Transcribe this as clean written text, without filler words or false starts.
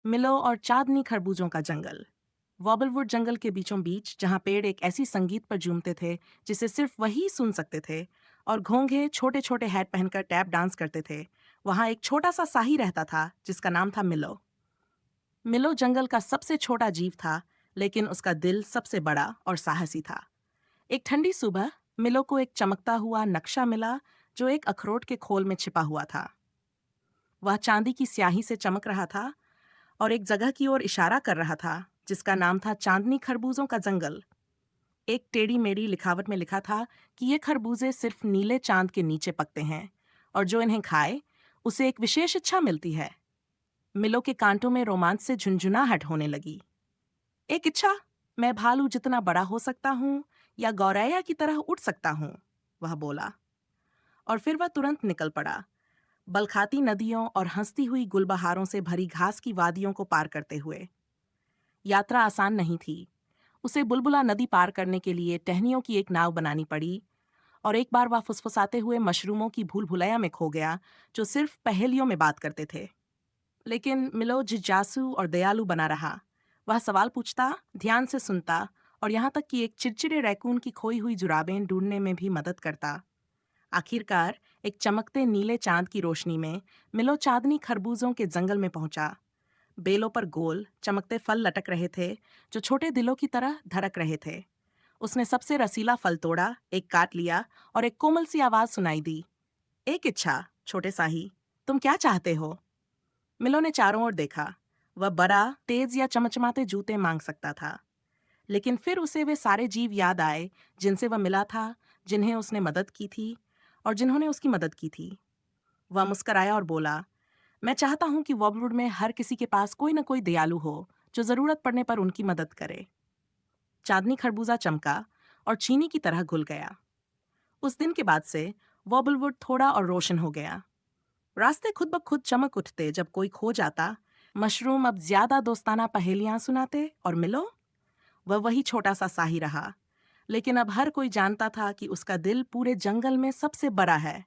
मिलो और चांदनी खरबूजों का जंगल। वॉबलवुड जंगल के बीचों बीच, जहां पेड़ एक ऐसी संगीत पर झूमते थे जिसे सिर्फ वही सुन सकते थे, और घोंघे छोटे छोटे हैट पहनकर टैप डांस करते थे, वहां एक छोटा सा साही रहता था जिसका नाम था मिलो। मिलो जंगल का सबसे छोटा जीव था, लेकिन उसका दिल सबसे बड़ा और साहसी था। एक ठंडी सुबह मिलो को एक चमकता हुआ नक्शा मिला जो एक अखरोट के खोल में छिपा हुआ था। वह चांदी की स्याही से चमक रहा था और एक जगह की ओर इशारा कर रहा था जिसका नाम था चांदनी खरबूजों का जंगल। एक टेढ़ी मेढ़ी लिखावट में लिखा था कि ये खरबूजे सिर्फ नीले चांद के नीचे पकते हैं, और जो इन्हें खाए उसे एक विशेष इच्छा मिलती है। मिलो के कांटों में रोमांच से झुंझुनाहट होने लगी। एक इच्छा? मैं भालू जितना बड़ा हो सकता हूँ या गौरैया की तरह उड़ सकता हूँ, वह बोला। और फिर वह तुरंत निकल पड़ा, बलखाती नदियों और हंसती हुई गुलबहारों से भरी घास की वादियों को पार करते हुए। यात्रा आसान नहीं थी। उसे बुलबुला नदी पार करने के लिए टहनियों की एक नाव बनानी पड़ी, और एक बार वह फुसफुसाते हुए मशरूमों की भूल भुलैया में खो गया जो सिर्फ पहेलियों में बात करते थे। लेकिन मिलो जिज्ञासु और दयालु बना रहा। वह सवाल पूछता, ध्यान से सुनता, और यहाँ तक कि एक चिड़चिड़े रैकून की खोई हुई जुराबें ढूंढने में भी मदद करता। आखिरकार एक चमकते नीले चांद की रोशनी में मिलो चांदनी खरबूजों के जंगल में पहुंचा। बेलों पर गोल चमकते फल लटक रहे थे जो छोटे दिलों की तरह धड़क रहे थे। उसने सबसे रसीला फल तोड़ा, एक काट लिया, और एक कोमल सी आवाज सुनाई दी, एक इच्छा छोटे साही, तुम क्या चाहते हो? मिलो ने चारों ओर देखा। वह बड़ा, तेज या चमचमाते जूते मांग सकता था, लेकिन फिर उसे वे सारे जीव याद आए जिनसे वह मिला था, जिन्हें उसने मदद की थी और जिन्होंने उसकी मदद की थी। वह मुस्कराया और बोला, मैं चाहता हूं कि वॉबलवुड में हर किसी के पास कोई न कोई दयालु हो जो जरूरत पड़ने पर उनकी मदद करे। चांदनी खरबूजा चमका और चीनी की तरह घुल गया। उस दिन के बाद से वॉबलवुड थोड़ा और रोशन हो गया। रास्ते खुद ब खुद चमक उठते जब कोई खो जाता। मशरूम अब ज्यादा दोस्ताना पहेलियां सुनाते, और मिलो, वह वही छोटा सा साही रहा। लेकिन अब हर कोई जानता था कि उसका दिल पूरे जंगल में सबसे बड़ा है।